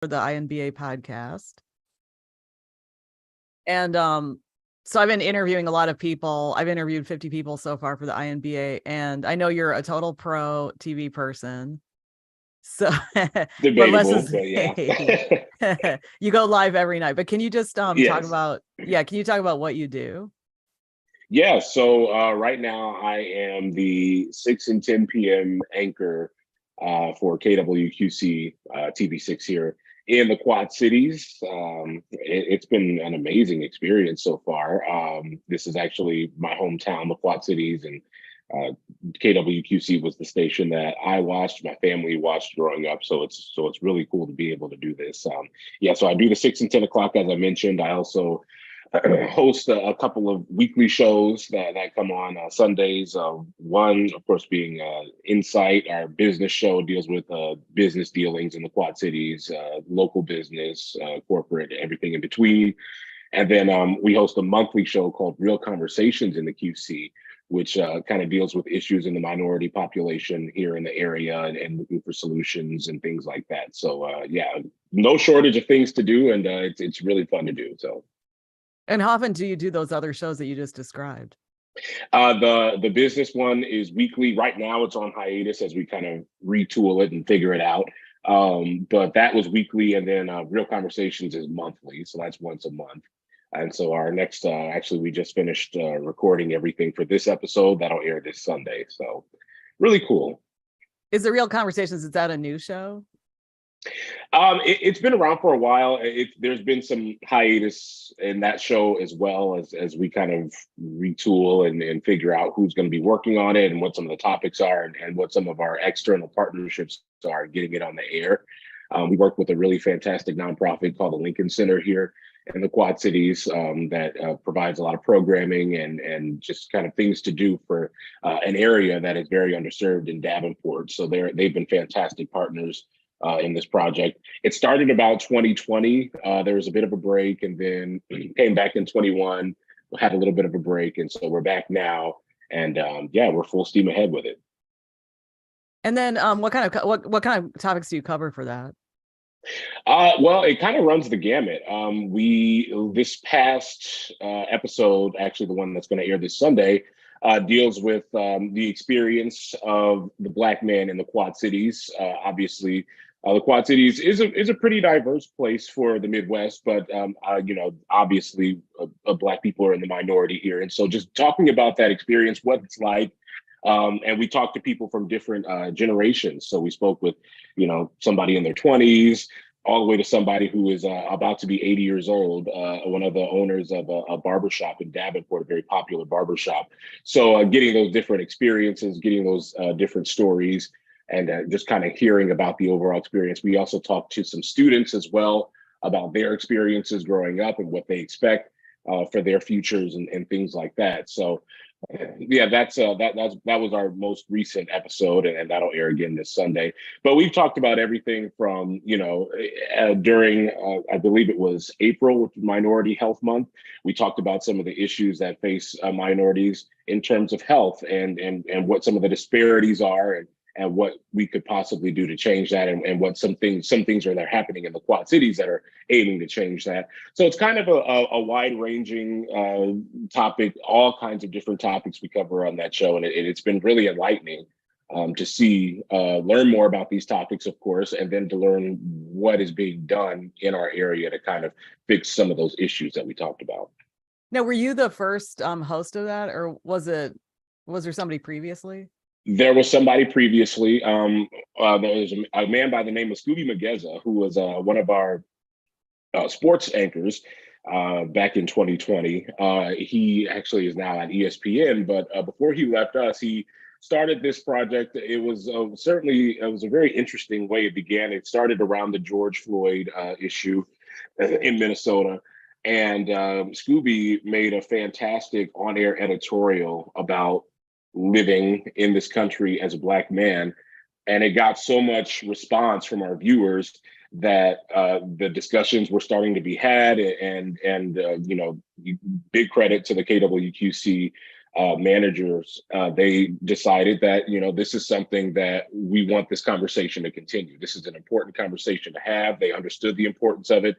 for the INBA podcast. And so I've been interviewing a lot of people. I've interviewed 50 people so far for the INBA, and I know you're a total pro TV person. So, Debatable, but yeah. You go live every night. But can you just talk Yes. about, can you talk about what you do? Yeah. So right now I am the 6 and 10 p.m. anchor for KWQC TV6 here in the Quad Cities. It's been an amazing experience so far. This is actually my hometown, the Quad Cities, and KWQC was the station that I watched, my family watched growing up. So it's really cool to be able to do this. Yeah, so I do the 6 and 10 o'clock, as I mentioned. I also host a couple of weekly shows that come on Sundays. One, of course, being Insight, our business show, deals with business dealings in the Quad Cities, local business, corporate, everything in between. And then we host a monthly show called Real Conversations in the QC, which kind of deals with issues in the minority population here in the area and looking for solutions and things like that. So yeah, no shortage of things to do, and it's really fun to do. So. And how often do you do those other shows that you just described? The business one is weekly. Right now it's on hiatus as we kind of retool it and figure it out. But that was weekly, and then Real Conversations is monthly. So that's once a month. And so our next, actually, we just finished recording everything for this episode. That'll air this Sunday. So really cool. Is the Real Conversations, is that a new show? It's been around for a while. There's been some hiatus in that show as well as we kind of retool and figure out who's going to be working on it and what some of the topics are and what some of our external partnerships are getting it on the air. We work with a really fantastic nonprofit called the Lincoln Center here in the Quad Cities that provides a lot of programming and just kind of things to do for an area that is very underserved in Davenport. So they've been fantastic partners in this project. It started about 2020. There was a bit of a break, and then came back in 21, had a little bit of a break. And so we're back now, and yeah, we're full steam ahead with it. And then what kind of topics do you cover for that? Well, it kind of runs the gamut. This past episode, actually the one that's going to air this Sunday, deals with the experience of the Black man in the Quad Cities. Obviously, the Quad Cities is a pretty diverse place for the Midwest, but obviously, Black people are in the minority here, and so just talking about that experience, what it's like. And we talked to people from different generations. So we spoke with, somebody in their 20s, all the way to somebody who is about to be 80 years old, one of the owners of a barbershop in Davenport, a very popular barbershop. So getting those different experiences, getting those different stories, and just kind of hearing about the overall experience. We also talked to some students as well about their experiences growing up and what they expect for their futures and things like that. So yeah, that was our most recent episode, and that'll air again this Sunday. But we've talked about everything from during I believe it was April, which is Minority Health Month. We talked about some of the issues that face minorities in terms of health and what some of the disparities are and what we could possibly do to change that, and what some things are that are happening in the Quad Cities that are aiming to change that. So it's kind of a wide-ranging topic, all kinds of different topics we cover on that show, and it's been really enlightening to learn more about these topics, of course, and then to learn what is being done in our area to kind of fix some of those issues that we talked about. Now, were you the first host of that, or was there somebody previously? There was somebody previously. There was a man by the name of Scooby Mageza, who was one of our sports anchors back in 2020. He actually is now at ESPN, but before he left us, he started this project. It was a very interesting way it began. It started around the George Floyd issue in Minnesota. And Scooby made a fantastic on-air editorial about living in this country as a Black man. And it got so much response from our viewers that the discussions were starting to be had, and big credit to the KWQC managers, they decided that, this is something that we want this conversation to continue. This is an important conversation to have. They understood the importance of it,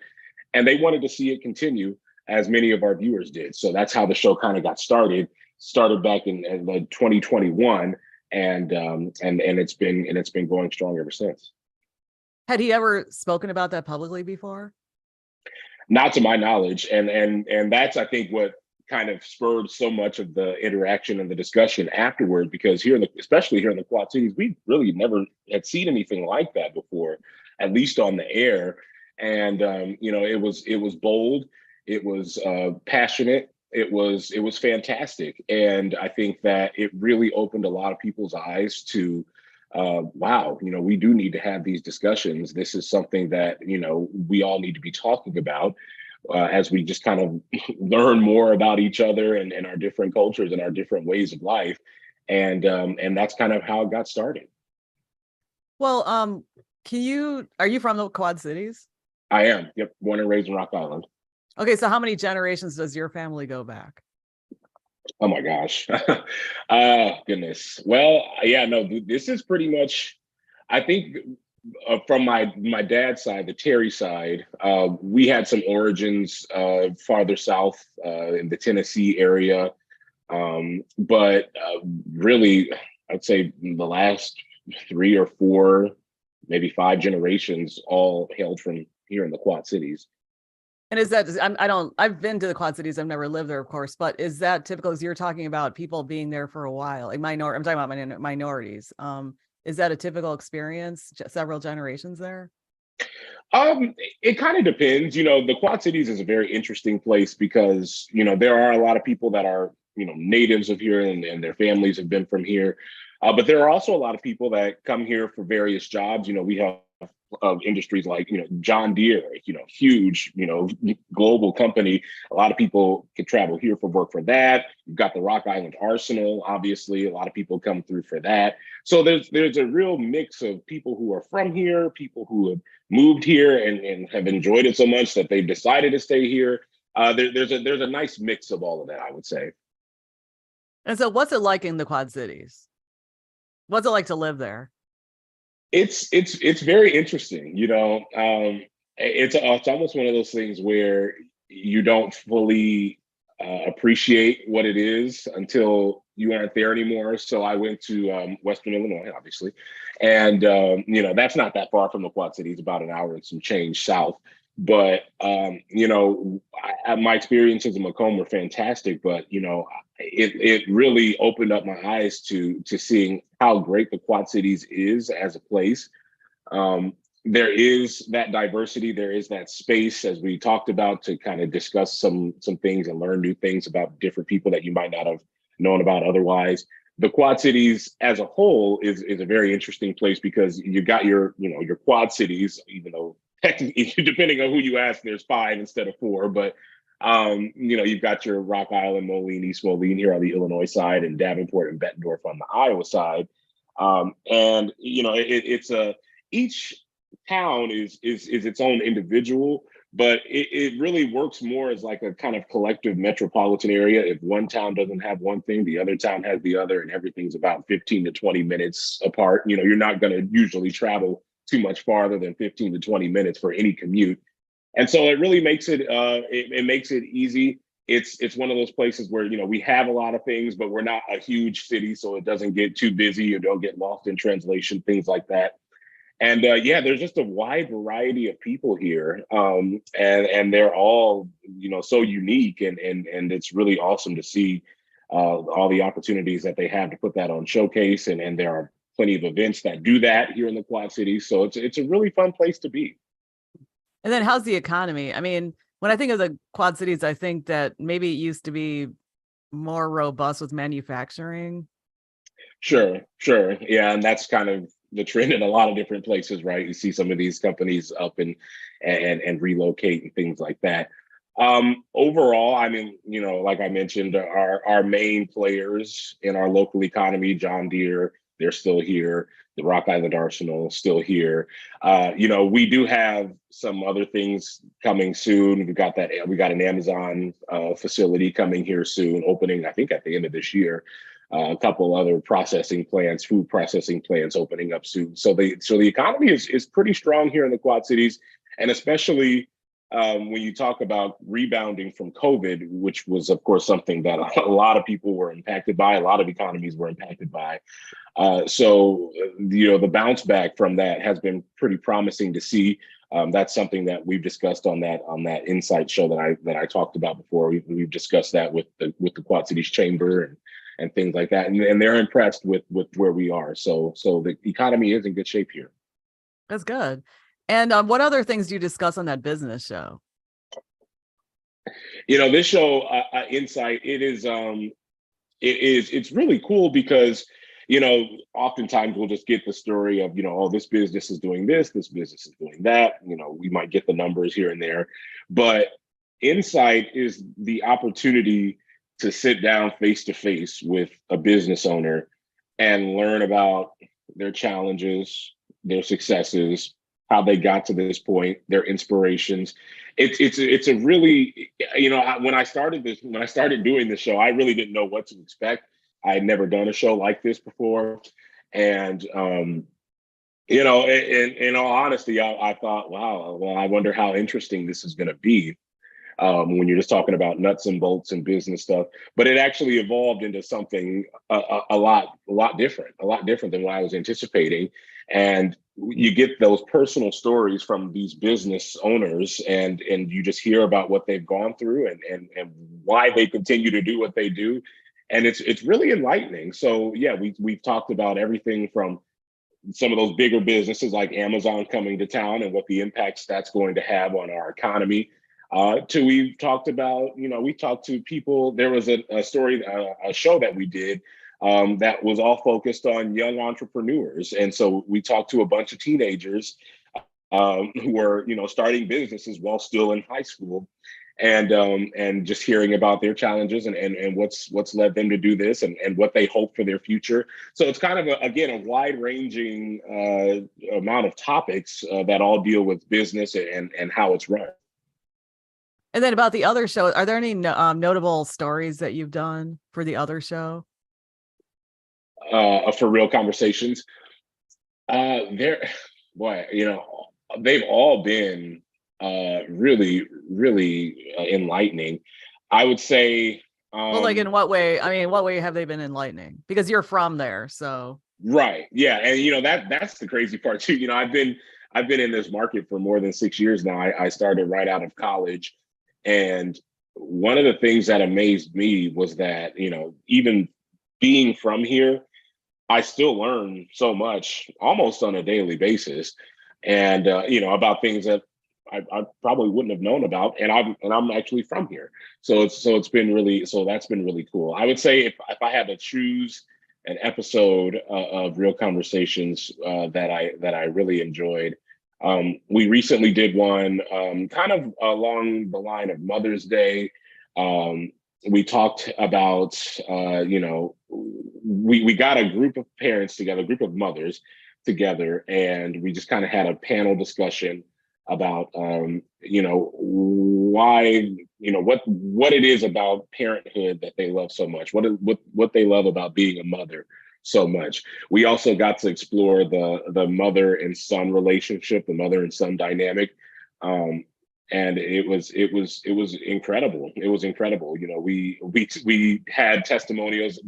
and they wanted to see it continue, as many of our viewers did. So that's how the show kind of got started. Started back in 2021, and it's been going strong ever since. Had he ever spoken about that publicly before? Not to my knowledge, and that's, I think, what kind of spurred so much of the interaction and the discussion afterward, because especially here in the Quad Cities, we really never had seen anything like that before, at least on the air. And it was bold, it was passionate, it was fantastic, and I think that it really opened a lot of people's eyes to, wow, we do need to have these discussions. This is something that we all need to be talking about, as we just kind of learn more about each other and our different cultures and our different ways of life, and that's kind of how it got started. Well, are you from the Quad Cities? I am. Yep, born and raised in Rock Island. Okay, so how many generations does your family go back? Oh my gosh. Goodness. Well, yeah, no, this is pretty much, I think, from my dad's side, the Terry side, we had some origins farther south in the Tennessee area. But really, I'd say the last 3 or 4, maybe 5 generations all hailed from here in the Quad Cities. And is that, I've been to the Quad Cities, I've never lived there, of course, but is that typical? As you're talking about people being there for a while, like I'm talking about minorities. Is that a typical experience, several generations there? It kind of depends. The Quad Cities is a very interesting place because, there are a lot of people that are, natives of here, and their families have been from here. But there are also a lot of people that come here for various jobs. We have industries like, John Deere, huge, global company. A lot of people can travel here for work for that. You've got the Rock Island Arsenal, obviously. A lot of people come through for that. So there's a real mix of people who are from here, people who have moved here and have enjoyed it so much that they've decided to stay here. There's a nice mix of all of that, I would say. And so what's it like in the Quad Cities? What's it like to live there? It's very interesting. It's almost one of those things where you don't fully appreciate what it is until you aren't there anymore. So I went to Western Illinois, obviously, and that's not that far from the Quad Cities, about an hour and some change south. But my experiences in Macomb were fantastic. But it really opened up my eyes to seeing how great the Quad Cities is as a place. There is that diversity, there is that space, as we talked about, to kind of discuss some things and learn new things about different people that you might not have known about otherwise. The Quad Cities as a whole is a very interesting place because you got your Quad Cities, even though technically, depending on who you ask, there's 5 instead of 4, but you've got your Rock Island, Moline, East Moline here on the Illinois side, and Davenport and Bettendorf on the Iowa side. Each town is its own individual, but it really works more as like a kind of collective metropolitan area. If one town doesn't have one thing, the other town has the other, and everything's about 15 to 20 minutes apart. You're not going to usually travel too much farther than 15 to 20 minutes for any commute. And so it really makes it it makes it easy. It's one of those places where we have a lot of things, but we're not a huge city, so it doesn't get too busy or don't get lost in translation, things like that. And there's just a wide variety of people here, and they're all so unique, and it's really awesome to see all the opportunities that they have to put that on showcase, and there are plenty of events that do that here in the Quad Cities. So it's a really fun place to be. And then how's the economy? I mean, when I think of the Quad Cities, I think that maybe it used to be more robust with manufacturing. Sure. Yeah, and that's kind of the trend in a lot of different places, right? You see some of these companies up and relocate and things like that. Overall, I mean, like I mentioned, our main players in our local economy, John Deere, they're still here. the Rock Island Arsenal still here. We do have some other things coming soon. We got an Amazon facility coming here soon, opening, I think, at the end of this year. A couple other food processing plants opening up soon. So the economy is pretty strong here in the Quad Cities, and especially when you talk about rebounding from COVID, which was, of course, something that a lot of people were impacted by, a lot of economies were impacted by. The bounce back from that has been pretty promising to see. That's something that we've discussed on that Insight show that I talked about before. We've discussed that with the Quad Cities Chamber and things like that, and they're impressed with where we are. So the economy is in good shape here. That's good. And what other things do you discuss on that business show? This show, Insight, it's really cool because, oftentimes we'll just get the story of, this business is doing this business is doing that. We might get the numbers here and there, but Insight is the opportunity to sit down face to face with a business owner and learn about their challenges, their successes, how they got to this point, their inspirations. It's a really, when I started doing this show, I really didn't know what to expect. I had never done a show like this before. And, in all honesty, I thought, wow, well, I wonder how interesting this is going to be. When you're just talking about nuts and bolts and business stuff, but it actually evolved into something a lot different than what I was anticipating. And you get those personal stories from these business owners, and you just hear about what they've gone through and why they continue to do what they do. And it's really enlightening. So yeah, we've talked about everything from some of those bigger businesses like Amazon coming to town and what the impacts that's going to have on our economy. We've talked about, we talked to people. There was a show that we did that was all focused on young entrepreneurs. And so we talked to a bunch of teenagers who were, starting businesses while still in high school, and just hearing about their challenges and what's led them to do this and what they hope for their future. So it's kind of, a wide-ranging amount of topics that all deal with business and how it's run. And then about the other show, are there any notable stories that you've done for the other show? For Real Conversations, they've all been really, really enlightening. I would say. Well, like in what way? I mean, what way have they been enlightening? Because you're from there, so. Right. Yeah, and that's the crazy part too. I've been in this market for more than 6 years now. I started right out of college. And one of the things that amazed me was that, even being from here, I still learn so much almost on a daily basis. And, about things that I probably wouldn't have known about. And I'm actually from here. So that's been really cool. I would say if I had to choose an episode of Real Conversations that I really enjoyed, we recently did one kind of along the line of Mother's Day. We talked about, we got a group of parents together, a group of mothers together, and we just kind of had a panel discussion about, why, what it is about parenthood that they love so much, what they love about being a mother so much. We also got to explore the mother and son relationship, the mother and son dynamic. And it was incredible. It was incredible. We had testimonials,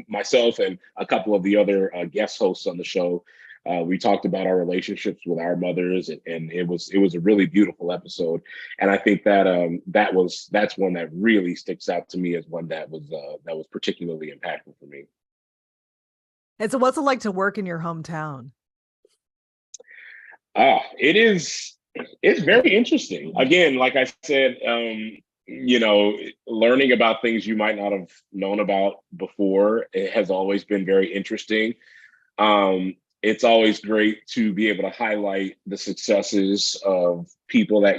myself and a couple of the other guest hosts on the show. We talked about our relationships with our mothers, and it was a really beautiful episode. And I think that that's one that really sticks out to me as one that was particularly impactful for me. And so what's it like to work in your hometown? It's very interesting. Again, like I said, learning about things you might not have known about before, it has always been very interesting. It's always great to be able to highlight the successes of people that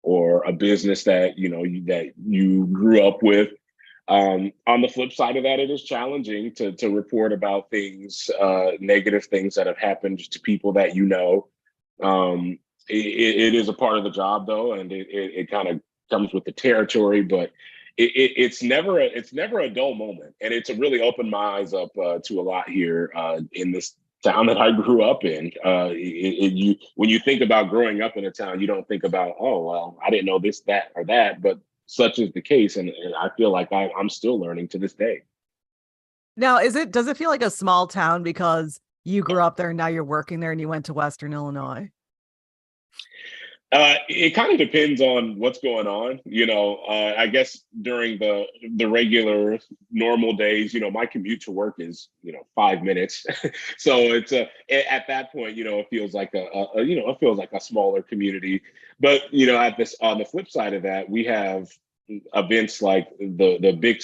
or a business that you grew up with. On the flip side of that, it is challenging to report about things, negative things that have happened to people that you know. It is a part of the job, though, and it kind of comes with the territory. But it's never a dull moment, and it's really opened my eyes up to a lot here in this town that I grew up in. When you think about growing up in a town, you don't think about, oh well, I didn't know this, that, or that, but such is the case, and I feel like I'm still learning to this day. Now, does it feel like a small town because you grew up there and now you're working there and you went to Western Illinois? It kind of depends on what's going on. I guess during the regular normal days, my commute to work is 5 minutes, so it's at that point, it feels like it feels like a smaller community. But on the flip side of that, we have events like the Big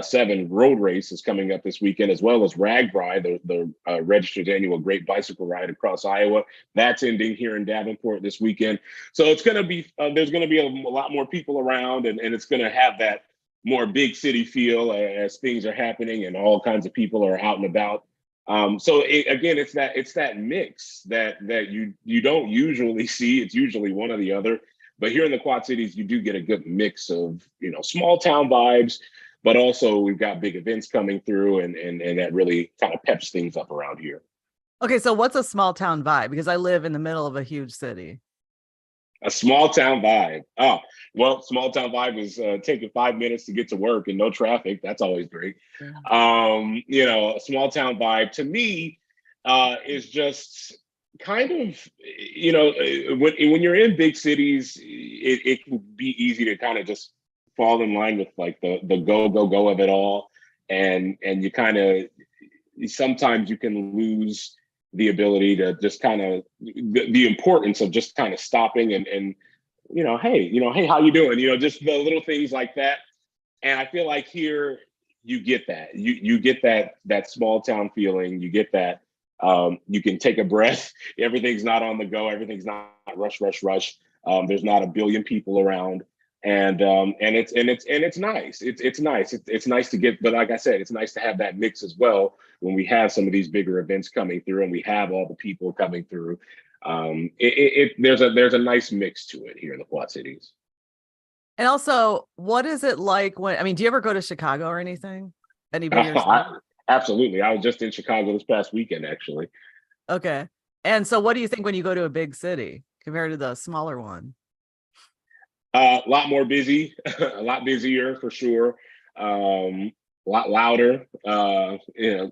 Seven road race is coming up this weekend, as well as RAGBRAI, the registered annual Great Bicycle Ride across Iowa. That's ending here in Davenport this weekend. So it's going to be there's going to be a lot more people around, and it's going to have that more big city feel as things are happening and all kinds of people are out and about. So again, it's that mix that you don't usually see. It's usually one or the other. But here in the Quad Cities, you do get a good mix of, small town vibes, but also we've got big events coming through, and that really kind of peps things up around here. Okay, so what's a small town vibe? Because I live in the middle of a huge city. A small town vibe. Oh, well, small town vibe is taking 5 minutes to get to work and no traffic. That's always great. Yeah. A small town vibe to me is just kind of, when you're in big cities, it can be easy to kind of just fall in line with like the go of it all, and you kind of sometimes you can lose the ability to just kind of the importance of just kind of stopping and hey, how you doing, just the little things like that. And I feel like here you get that you get that small town feeling. You get that you can take a breath. Everything's not on the go. Everything's not rush. There's not a billion people around, and it's nice. It's nice. It's nice to get, but like I said, it's nice to have that mix as well when we have some of these bigger events coming through and we have all the people coming through. There's a nice mix to it here in the Quad Cities. And also, what is it like do you ever go to Chicago or anything? Absolutely. I was just in Chicago this past weekend, actually. Okay. And so what do you think when you go to a big city compared to the smaller one? A lot more busy, a lot busier for sure. A lot louder, a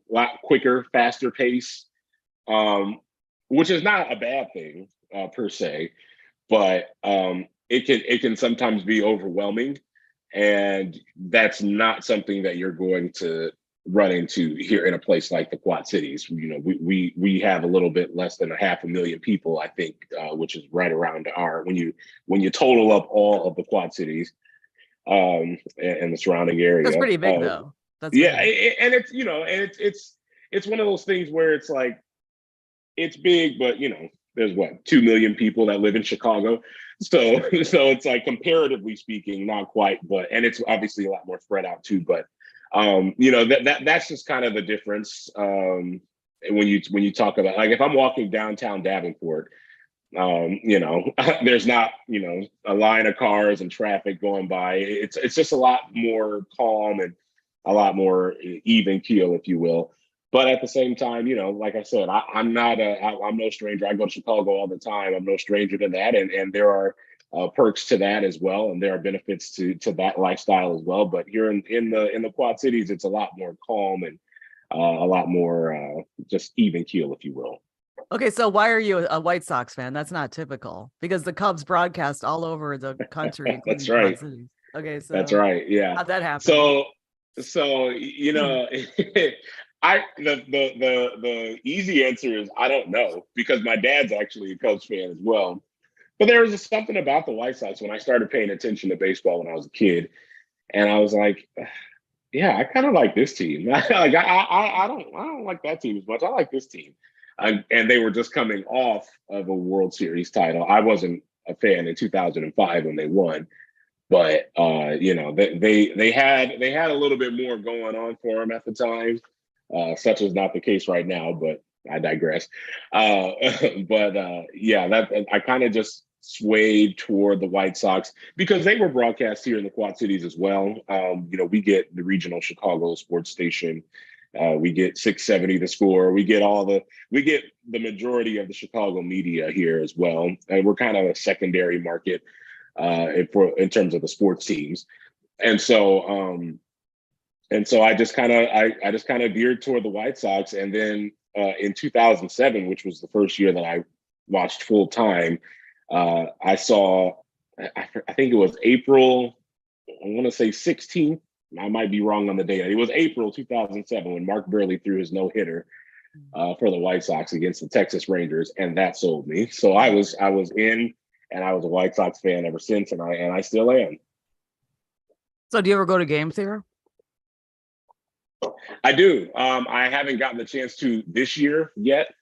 lot quicker, faster pace, which is not a bad thing per se, but it can sometimes be overwhelming, and that's not something that you're going to run into here in a place like the Quad Cities. We have a little bit less than 500,000 people, I think, which is right around when you total up all of the Quad Cities and the surrounding area. That's pretty big, though. That's yeah, and it's one of those things where it's like it's big, but there's 2 million people that live in Chicago, so it's like comparatively speaking, not quite, and it's obviously a lot more spread out too, but. That's just kind of the difference when you talk about, like, if I'm walking downtown Davenport, there's not a line of cars and traffic going by. It's just a lot more calm and a lot more even keel, if you will. But at the same time, like I said, I'm no stranger. I go to Chicago all the time. I'm no stranger to that, and there are perks to that as well, and there are benefits to that lifestyle as well. But here in the Quad Cities, it's a lot more calm and a lot more just even keel, if you will. Okay, so why are you a White Sox fan? That's not typical, because the Cubs broadcast all over the country. That's right. Okay, so that's right. Yeah. How'd that happen? So the easy answer is I don't know, because my dad's actually a Cubs fan as well. But there was just something about the White Sox when I started paying attention to baseball when I was a kid, and I was like, yeah, I kind of like this team. I don't like that team as much. I like this team. And they were just coming off of a World Series title. I wasn't a fan in 2005 when they won, But they had a little bit more going on for them at the time. Such is not the case right now, but I digress. Yeah, that I kind of just swayed toward the White Sox because they were broadcast here in the Quad Cities as well. We get the regional Chicago sports station. We get 670 The Score. We get the majority of the Chicago media here as well, and we're kind of a secondary market in terms of the sports teams. And so I just kind of veered toward the White Sox, and then in 2007, which was the first year that I watched full time, I saw, I think it was April, I want to say 16th. I might be wrong on the date. It was April 2007 when Mark Burley threw his no hitter for the White Sox against the Texas Rangers, and that sold me. So I was in, and I was a White Sox fan ever since, and I still am. So do you ever go to games here? I do. I haven't gotten the chance to this year yet,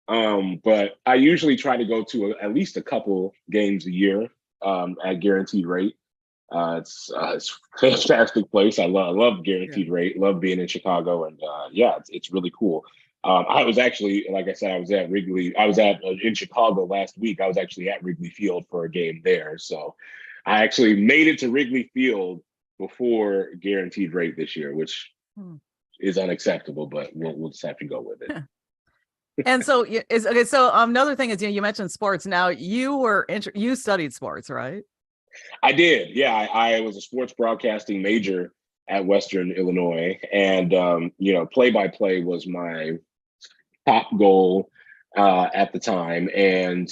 but I usually try to go to at least a couple games a year at guaranteed rate. It's a fantastic place. I love guaranteed rate. Love being in Chicago, and it's really cool. I was actually, like I said, I was at Wrigley. I was in Chicago last week. I was actually at Wrigley Field for a game there. So I actually made it to Wrigley Field before guaranteed rate this year, which is unacceptable, but we'll just have to go with it. And so okay. So another thing is, you mentioned sports. Now you studied sports, right? I did. Yeah, I was a sports broadcasting major at Western Illinois, and play-by-play was my top goal at the time. And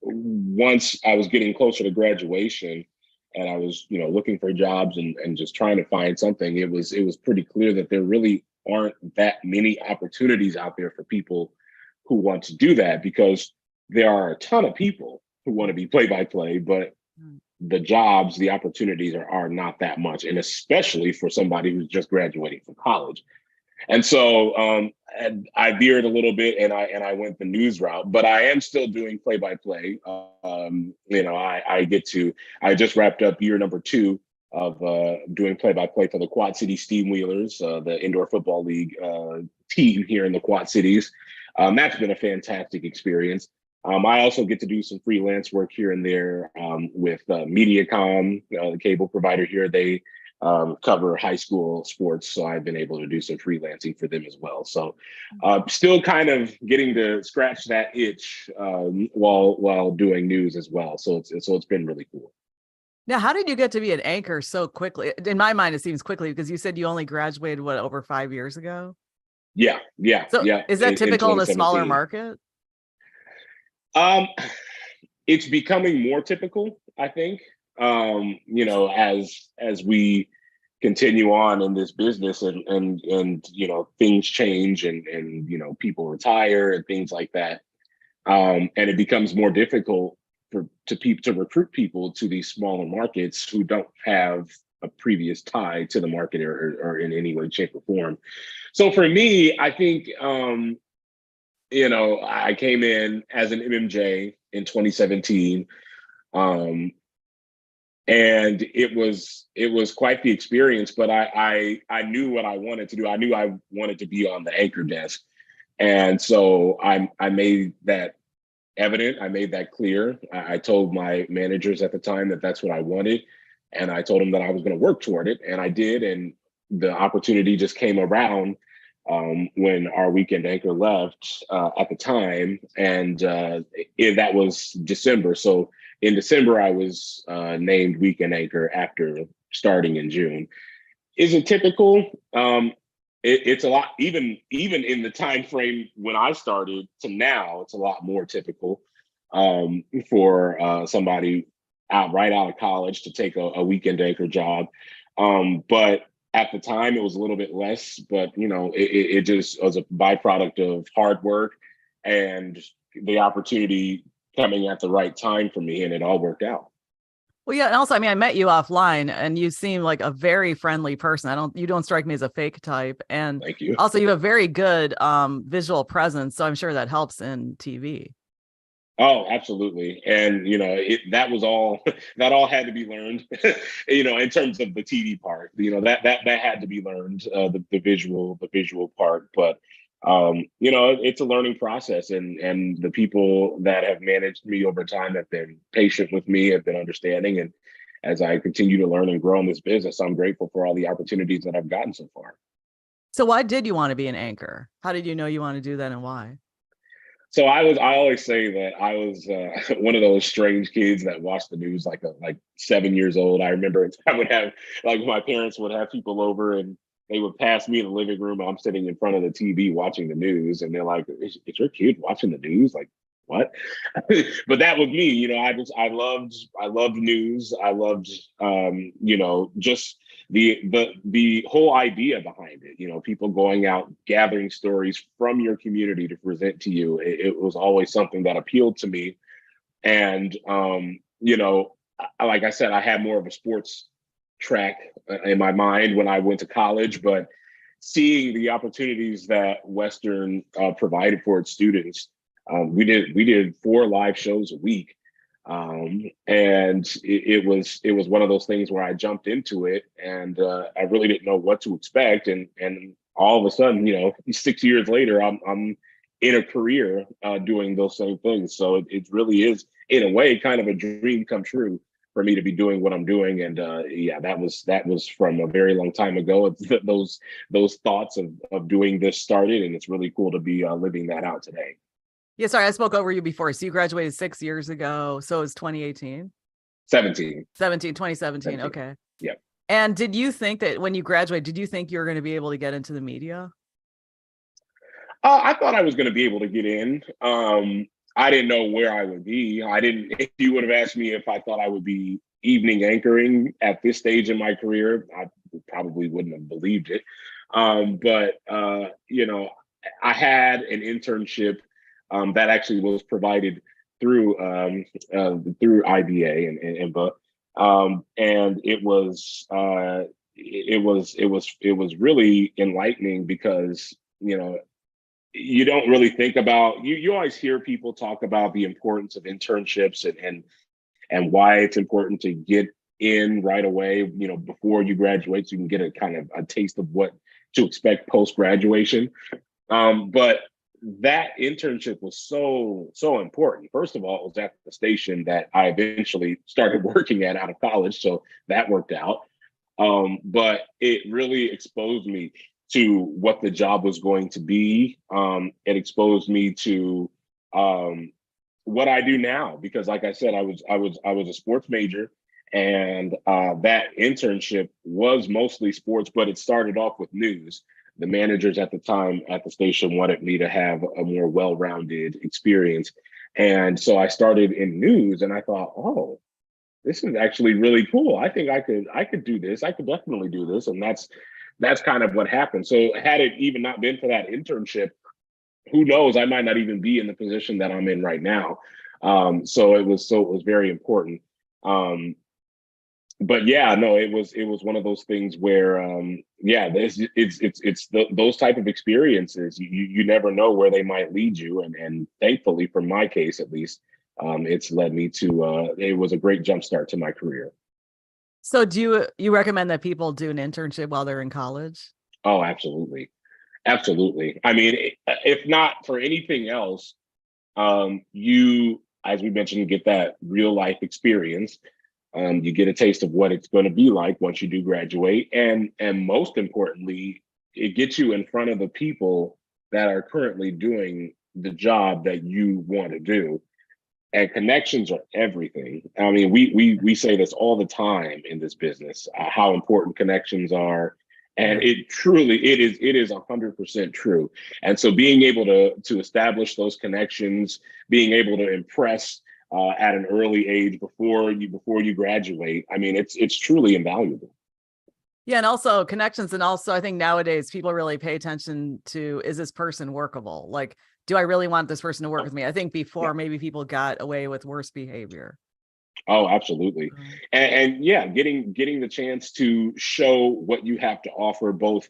once I was getting closer to graduation, and I was looking for jobs and just trying to find something, it was pretty clear that there really aren't that many opportunities out there for people who want to do that, because there are a ton of people who want to be play-by-play, but the jobs, the opportunities are not that much, and especially for somebody who's just graduating from college. And so I veered a little bit, and I went the news route, but I am still doing play-by-play. I just wrapped up year number 2 of doing play-by-play for the Quad City Steamwheelers, the indoor football league team here in the Quad Cities. That's been a fantastic experience. I also get to do some freelance work here and there with Mediacom, the cable provider here. They cover high school sports, so I've been able to do some freelancing for them as well. So still kind of getting to scratch that itch while doing news as well. So it's been really cool. Now, how did you get to be an anchor so quickly? In my mind, it seems quickly, because you said you only graduated over 5 years ago. Yeah. So yeah. Is that typical in a smaller 2017. market? It's becoming more typical, I think. As we continue on in this business, and things change, and people retire and things like that, and it becomes more difficult to recruit people to these smaller markets who don't have a previous tie to the market or in any way, shape, or form. So for me, I think I came in as an MMJ in 2017, and it was quite the experience. But I knew what I wanted to do. I knew I wanted to be on the anchor desk, and so I made that evident. I made that clear. I told my managers at the time that that's what I wanted, and I told them that I was going to work toward it, and I did. And the opportunity just came around when our weekend anchor left at the time, and that was December. So in December, I was named weekend anchor after starting in June. Is it typical? It's a lot. Even in the time frame when I started to now, it's a lot more typical for somebody right out of college to take a weekend anchor job. But at the time, it was a little bit less, but it just was a byproduct of hard work and the opportunity coming at the right time for me, and it all worked out. Well, yeah, and also, I met you offline, and you seem like a very friendly person. You don't strike me as a fake type, and Thank you. Also, you have very good visual presence, so I'm sure that helps in TV. Oh, absolutely. And that was all that all had to be learned, in terms of the TV part. That had to be learned, the visual part. But it's a learning process, and the people that have managed me over time have been patient with me, have been understanding. And as I continue to learn and grow in this business, I'm grateful for all the opportunities that I've gotten so far. So why did you want to be an anchor? How did you know you want to do that and why? So I always say that I was one of those strange kids that watched the news like 7 years old. I remember I would have, like, my parents would have people over and they would pass me in the living room. I'm sitting in front of the TV watching the news, and they're like, is your kid watching the news? Like, what? But that was me. I loved news. I loved just the whole idea behind it. People going out, gathering stories from your community to present to you. It was always something that appealed to me. And like I said, I had more of a sports track in my mind when I went to college, but seeing the opportunities that Western provided for its students, we did 4 live shows a week, and it was one of those things where I jumped into it, and I really didn't know what to expect, and all of a sudden, 6 years later, I'm in a career doing those same things. So it really is, in a way, kind of a dream come true for me to be doing what I'm doing. And yeah, that was from a very long time ago. Those thoughts of doing this started, and it's really cool to be living that out today. Yeah, sorry, I spoke over you before. So you graduated 6 years ago. So it's 2018, 17. 2017. 17. Okay. Yeah. And did you think that when you graduated, did you think you were going to be able to get into the media? I thought I was going to be able to get in. I didn't know where I would be. I didn't. If you would have asked me if I thought I would be evening anchoring at this stage in my career, I probably wouldn't have believed it. But I had an internship that actually was provided through IBA and INBA, and it was really enlightening because you don't really think about you always hear people talk about the importance of internships and why it's important to get in right away, before you graduate, so you can get a kind of a taste of what to expect post graduation. But that internship was so important. First of all, it was at the station that I eventually started working at out of college, so that worked out. But it really exposed me to what the job was going to be. It exposed me to what I do now, because, like I said, I was a sports major, and that internship was mostly sports, but it started off with news. The managers at the time at the station wanted me to have a more well-rounded experience, and so I started in news, and I thought, oh, this is actually really cool. I think I could do this. I could definitely do this. And that's kind of what happened. So had it even not been for that internship, who knows? I might not even be in the position that I'm in right now. So it was very important. But yeah, no, it was one of those things where yeah, those type of experiences, you never know where they might lead you, and thankfully, for my case at least, it's led me to it was a great jumpstart to my career. So do you recommend that people do an internship while they're in college? Oh, absolutely. Absolutely. I mean, if not for anything else, you, as we mentioned, get that real life experience. You get a taste of what it's going to be like once you do graduate, and most importantly, it gets you in front of the people that are currently doing the job that you want to do. And connections are everything. I mean, we say this all the time in this business, how important connections are, and Yeah. it is 100% true. And so, being able to establish those connections, being able to impress at an early age before you graduate, I mean, it's truly invaluable. Yeah, and also connections, and also I think nowadays people really pay attention to, is this person workable? Like, do I really want this person to work with me? I think Yeah. before maybe people got away with worse behavior. Oh, absolutely. And yeah, getting the chance to show what you have to offer, both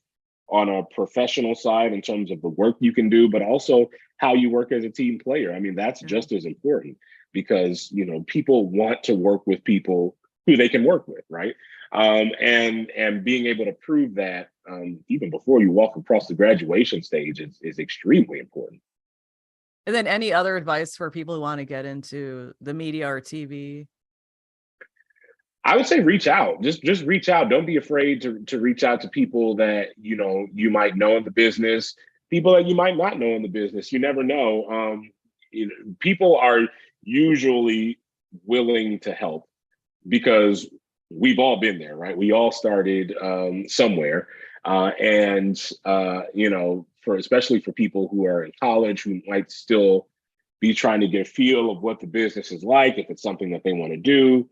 on a professional side in terms of the work you can do, but also how you work as a team player. I mean, that's just as important because, you know, people want to work with people who they can work with, right? And being able to prove that even before you walk across the graduation stage is extremely important. And then any other advice for people who want to get into the media or TV? I would say reach out. Just reach out. Don't be afraid to reach out to people that you know you might know in the business, people that you might not know in the business. You never know. You know, people are usually willing to help because we've all been there, right? We all started somewhere, and you know, for especially for people who are in college who might still be trying to get a feel of what the business is like, if it's something that they want to do,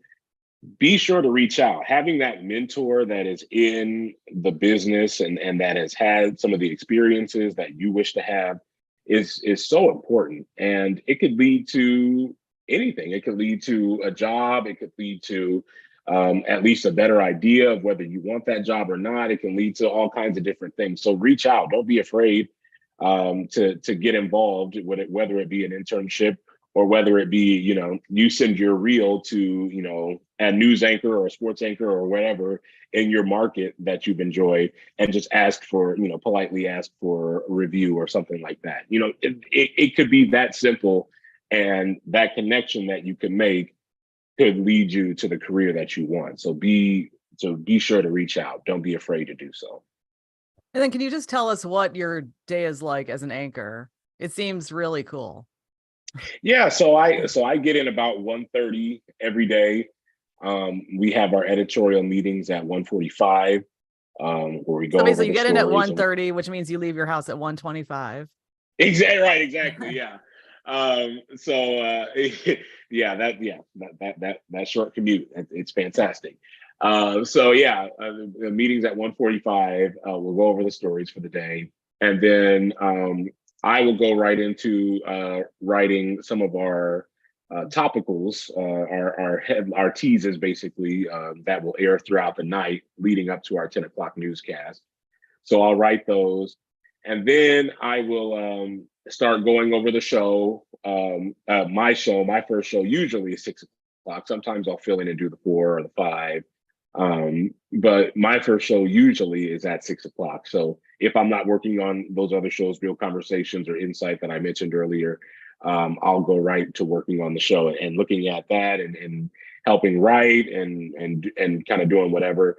be sure to reach out. Having that mentor that is in the business and that has had some of the experiences that you wish to have is so important. And it could lead to anything. It could lead to a job. It could lead to at least a better idea of whether you want that job or not. It can lead to all kinds of different things. So reach out. Don't be afraid to get involved with it, whether it be an internship or whether it be, you know, you send your reel to, you know, a news anchor or a sports anchor or whatever in your market that you've enjoyed and just ask for, you know, politely ask for a review or something like that. You know, it could be that simple, and that connection that you can make could lead you to the career that you want. So be sure to reach out. Don't be afraid to do so. And then can you just tell us what your day is like as an anchor? It seems really cool. Yeah, so I get in about 1:30 every day. We have our editorial meetings at 1:45, where we go So over basically you the get in at stories. 1:30, which means you leave your house at 1:25. Exactly right, exactly, yeah. So that short commute, it's fantastic. So yeah, the meetings at 1:45. We'll go over the stories for the day, and then I will go right into writing some of our topicals, our teases, basically, that will air throughout the night leading up to our 10 o'clock newscast. So I'll write those, and then I will start going over the show. My first show usually is 6 o'clock. Sometimes I'll fill in and do the 4 or the 5. But my first show usually is at 6 o'clock. So if I'm not working on those other shows, Real Conversations or Insight that I mentioned earlier, I'll go right to working on the show and looking at that and helping write and kind of doing whatever.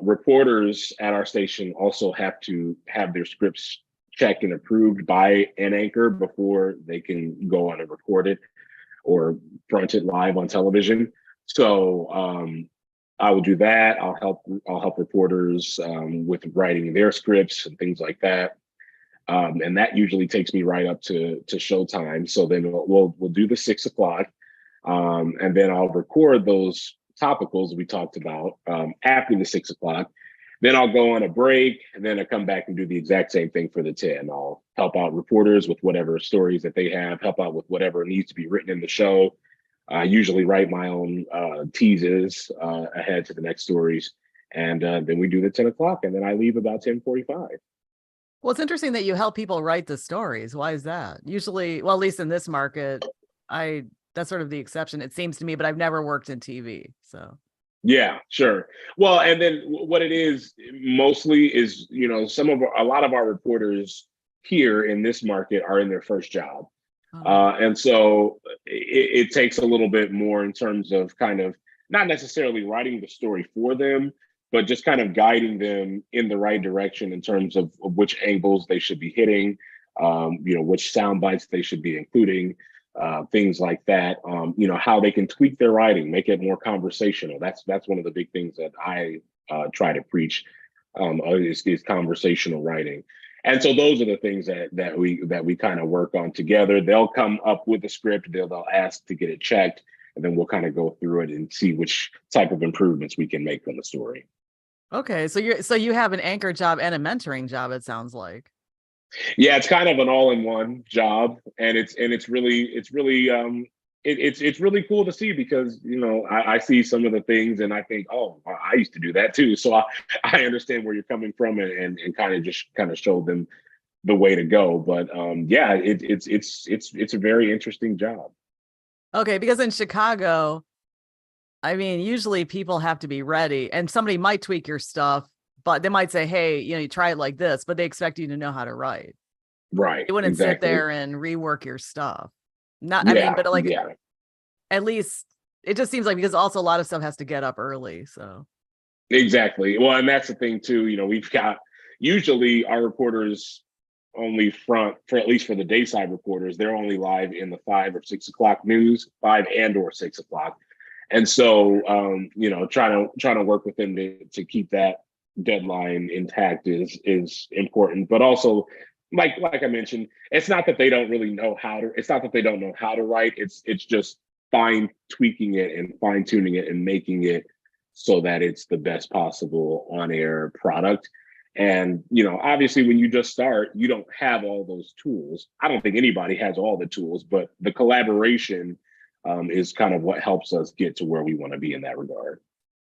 Reporters at our station also have to have their scripts checked and approved by an anchor before they can go on and record it or front it live on television. So I will do that. I'll help reporters with writing their scripts and things like that. And that usually takes me right up to showtime. So then we'll do the 6 o'clock, and then I'll record those topicals we talked about after the 6 o'clock. Then I'll go on a break, and then I come back and do the exact same thing for the 10. I'll help out reporters with whatever stories that they have, help out with whatever needs to be written in the show. I usually write my own teases ahead to the next stories, and then we do the 10 o'clock, and then I leave about 10:45. Well, it's interesting that you help people write the stories. Why is that? Usually, well, at least in this market, that's sort of the exception, it seems to me, but I've never worked in TV. So Yeah, sure. Well, and then what it is mostly is, you know, a lot of our reporters here in this market are in their first job. And so it takes a little bit more in terms of kind of not necessarily writing the story for them, but just kind of guiding them in the right direction in terms of which angles they should be hitting, you know, which sound bites they should be including, things like that. You know, how they can tweak their writing, make it more conversational. That's one of the big things that I try to preach, is conversational writing. And so those are the things that we kind of work on together. They'll come up with a script, they'll ask to get it checked, and then we'll kind of go through it and see which type of improvements we can make on the story. okay, so you have an anchor job and a mentoring job, it sounds like. Yeah, it's kind of an all-in-one job, and it's really it's really cool to see because I see some of the things and I think, oh, I used to do that too. So I understand where you're coming from and kind of just kind of show them the way to go. But yeah, it's a very interesting job. Okay, because in Chicago, I mean, usually people have to be ready, and somebody might tweak your stuff, but they might say, "Hey, you try it like this," but they expect you to know how to write. Right. They wouldn't sit Exactly. there and rework your stuff. Not, I mean, Yeah. but like Yeah. at least it just seems like because also a lot of stuff has to get up early. So Exactly. Well, and that's the thing too. We've got usually our reporters only front for at least for the dayside reporters. They're only live in the 5 or 6 o'clock news, 5 and or 6 o'clock. And so, trying to work with them to keep that deadline intact is important. But also, like I mentioned, it's not that they don't really know how to. It's not that they don't know how to write. It's just fine tweaking it and fine tuning it and making it so that it's the best possible on air product. And obviously, when you just start, you don't have all those tools. I don't think anybody has all the tools, but the collaboration is kind of what helps us get to where we want to be in that regard.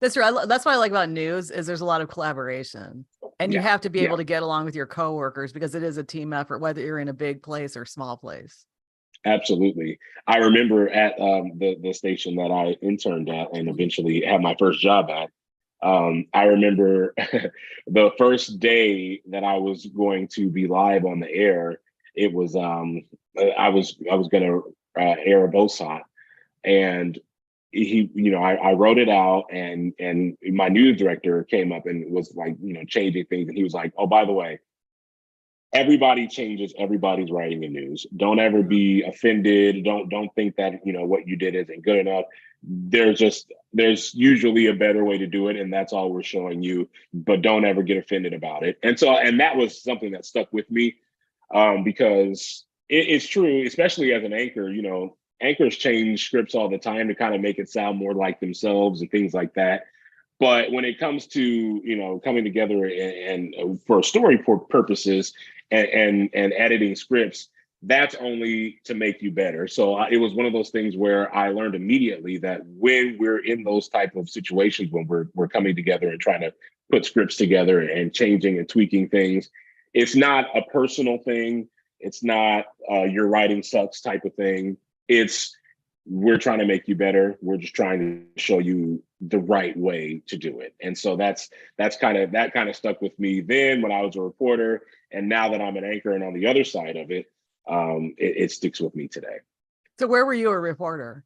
that's true. That's what I like about news is there's a lot of collaboration, and you Yeah, have to be able yeah, to get along with your coworkers because it is a team effort, whether you're in a big place or small place. absolutely. I remember at the station that I interned at and eventually had my first job at. I remember the first day that I was going to be live on the air. It was I was going to air a Bosat, and I wrote it out, and my news director came up and was like changing things, and he was like, oh, by the way, everybody changes, everybody's writing the news. Don't ever be offended. Don't think that what you did isn't good enough. There's usually a better way to do it, and that's all we're showing you, but don't ever get offended about it. And that was something that stuck with me, because it's true, especially as an anchor. Anchors change scripts all the time to kind of make it sound more like themselves and things like that. But when it comes to coming together and for story purposes and editing scripts, that's only to make you better. So it was one of those things where I learned immediately that when we're in those type of situations, when we're coming together and trying to put scripts together and changing and tweaking things, it's not a personal thing. It's not your writing sucks type of thing. It's we're trying to make you better. We're just trying to show you the right way to do it. And so that kind of stuck with me then when I was a reporter, and now that I'm an anchor and on the other side of it, it sticks with me today. So where were you a reporter?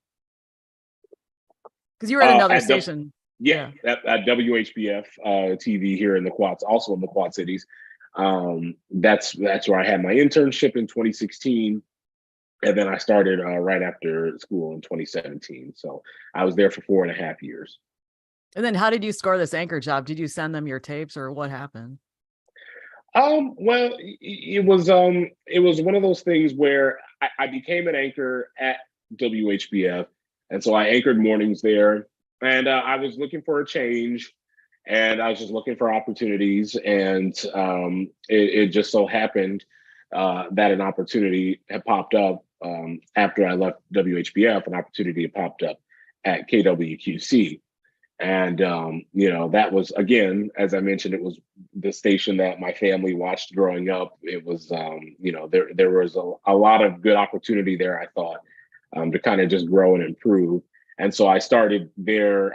Because you were at another station. Yeah, at WHBF TV here in the Quads, also in the Quad Cities. That's where I had my internship in 2016. And then I started right after school in 2017. So I was there for 4.5 years. And then how did you score this anchor job? Did you send them your tapes or what happened? Well, it was one of those things where I became an anchor at WHBF. And so I anchored mornings there. And I was looking for a change. And I was just looking for opportunities. And it just so happened that an opportunity had popped up after I left WHBF. An opportunity had popped up at KWQC. And that was, again, as I mentioned, it was the station that my family watched growing up. It was there was a lot of good opportunity there, I thought, to kind of just grow and improve. And so I started there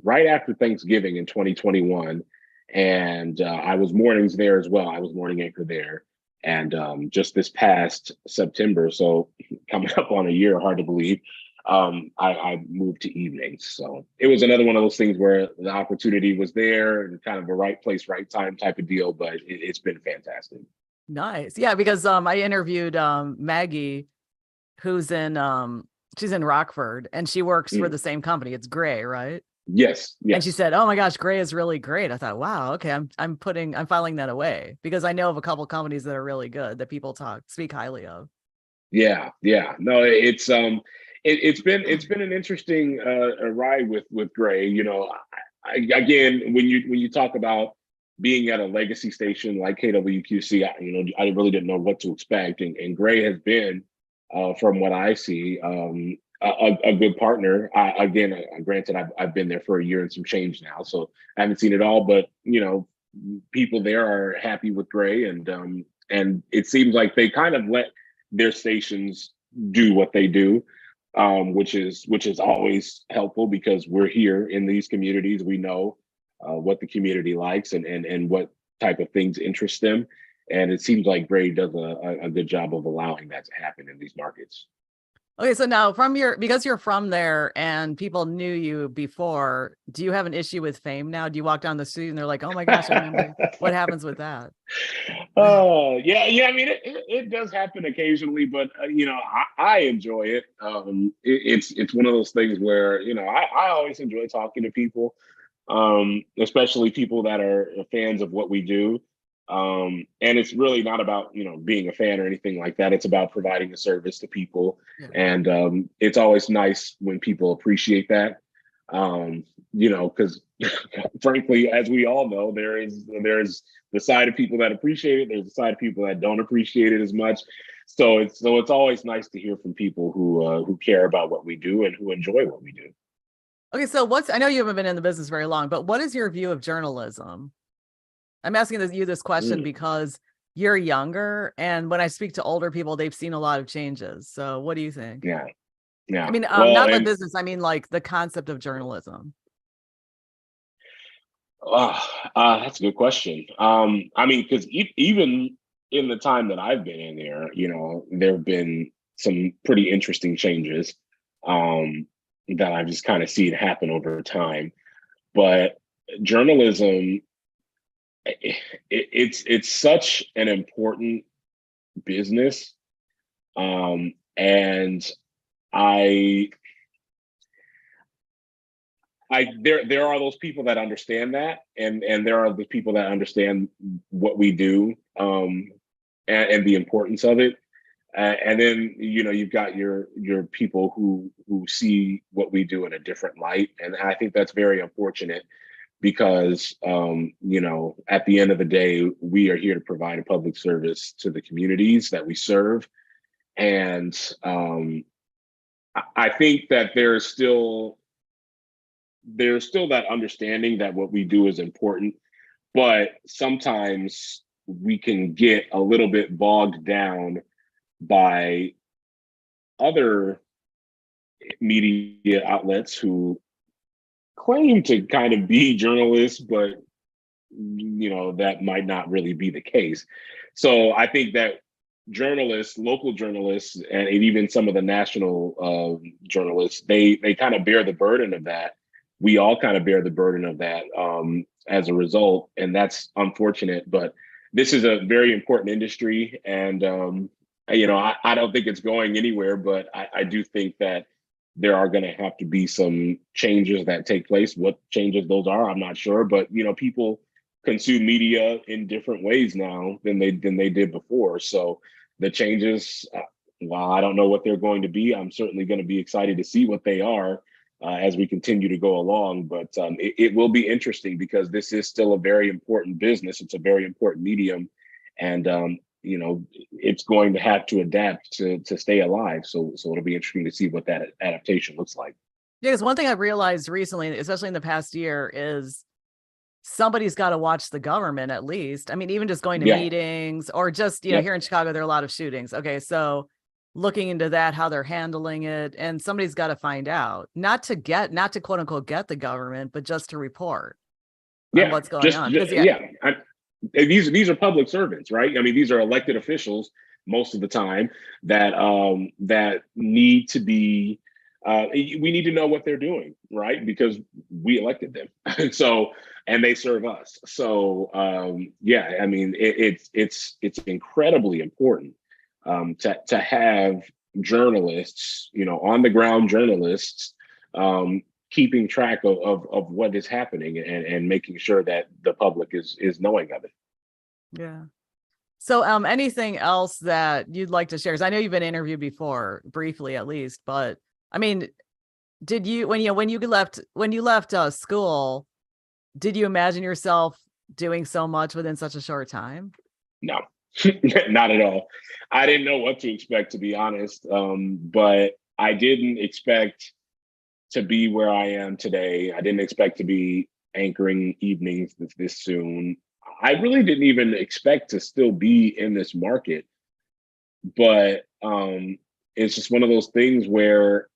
right after Thanksgiving in 2021. And I was mornings there as well. I was morning anchor there. And just this past September, so coming up on a year, hard to believe, I moved to evenings. So it was another one of those things where the opportunity was there and kind of a right place, right time type of deal. But it's been fantastic. Nice. Yeah, because I interviewed Maggie, who's in she's in Rockford, and she works for the same company. It's Gray, right? Yes. And she said, "Oh my gosh, Gray is really great." I thought, "Wow, okay, I'm filing that away because I know of a couple companies that are really good that people speak highly of." Yeah. No, it's been an interesting ride with Gray. Again, when you talk about being at a legacy station like KWQC, I really didn't know what to expect, and Gray has been from what I see. A good partner. Again, granted, I've been there for a year and some change now, so I haven't seen it all. But people there are happy with Gray, and it seems like they kind of let their stations do what they do, which is always helpful because we're here in these communities. We know what the community likes and what type of things interest them, and it seems like Gray does a good job of allowing that to happen in these markets. Okay, so now because you're from there and people knew you before, do you have an issue with fame now? Do you walk down the street and they're like, "Oh my gosh, I remember." What happens with that? Oh, yeah. I mean, it does happen occasionally, but I enjoy it. It's one of those things where I always enjoy talking to people, especially people that are fans of what we do. And it's really not about being a fan or anything like that. It's about providing a service to people, Yeah. and it's always nice when people appreciate that. Because frankly, as we all know, there's the side of people that appreciate it. There's the side of people that don't appreciate it as much. So it's always nice to hear from people who care about what we do and who enjoy what we do. Okay, so I know you haven't been in the business very long, but what is your view of journalism? I'm asking you this question because you're younger, and when I speak to older people, they've seen a lot of changes. So what do you think? Yeah. I mean, Well, not the business. I mean, like the concept of journalism. That's a good question. I mean, because even in the time that I've been in there have been some pretty interesting changes that I've just kind of seen happen over time. But journalism, it's such an important business, and there are those people that understand that, and there are the people that understand what we do, and the importance of it, and then you've got your people who see what we do in a different light, and I think that's very unfortunate because at the end of the day, we are here to provide a public service to the communities that we serve, and I think that there's still that understanding that what we do is important, but sometimes we can get a little bit bogged down by other media outlets who claim to kind of be journalists, but that might not really be the case. So I think that journalists, local journalists, and even some of the national journalists, they kind of bear the burden of that. We all kind of bear the burden of that as a result, and that's unfortunate. But this is a very important industry, and I don't think it's going anywhere. But I do think that there are going to have to be some changes that take place. What changes those are, I'm not sure. But people consume media in different ways now than they did before. So the changes, while I don't know what they're going to be, I'm certainly going to be excited to see what they are as we continue to go along. But it will be interesting because this is still a very important business. It's a very important medium, and it's going to have to adapt to stay alive. So it'll be interesting to see what that adaptation looks like. Yeah, because one thing I've realized recently, especially in the past year, is somebody's got to watch the government at least. I mean, even just going to meetings or just, here in Chicago, there are a lot of shootings. Okay, so looking into that, how they're handling it, and somebody's got to find out, not to quote unquote get the government, but just to report on what's going on. These are public servants, right? I mean, these are elected officials most of the time that need to be. We need to know what they're doing, right? Because we elected them, and they serve us. So I mean, it's incredibly important to have journalists, on the ground journalists, keeping track of what is happening and making sure that the public is knowing of it. Yeah. So anything else that you'd like to share? Because I know you've been interviewed before, briefly at least, but I mean, did you when you left school, did you imagine yourself doing so much within such a short time? No, Not at all. I didn't know what to expect, to be honest. But I didn't expect to be where I am today. I didn't expect to be anchoring evenings this soon. I really didn't even expect to still be in this market. But it's just one of those things where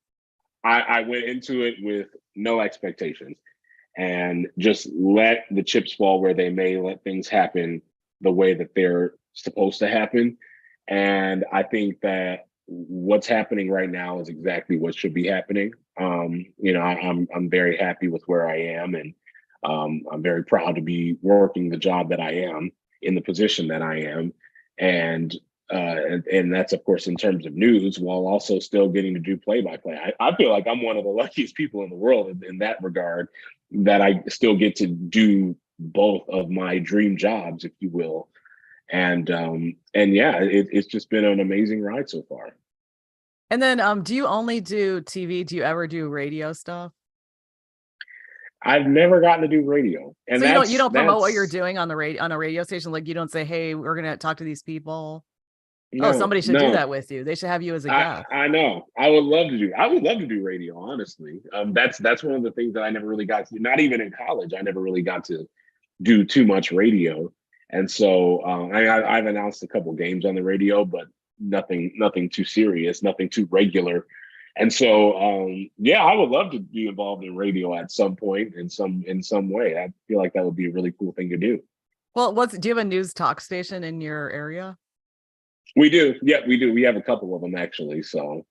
I went into it with no expectations and just let the chips fall where they may, let things happen the way that they're supposed to happen. And I think that what's happening right now is exactly what should be happening. I'm very happy with where I am, and I'm very proud to be working the job that I am in the position that I am. And that's, of course, in terms of news, while also still getting to do play-by-play. I feel like I'm one of the luckiest people in the world in that regard, that I still get to do both of my dream jobs, if you will. And yeah, it's just been an amazing ride so far. And then, do you only do TV? Do you ever do radio stuff? I've never gotten to do radio, and So you don't promote what you're doing on a radio station. Like, you don't say, "Hey, we're gonna talk to these people." Oh, somebody should do that with you. They should have you as a guest. I know. I would love to do radio, honestly. That's one of the things that I never really got to. Not even in college, I never really got to do too much radio. And so I've announced a couple games on the radio, but nothing too serious, nothing too regular. And so yeah, I would love to be involved in radio at some point in some way. I feel like that would be a really cool thing to do. Well, do you have a news talk station in your area? We do. Yeah, we do. We have a couple of them, actually. So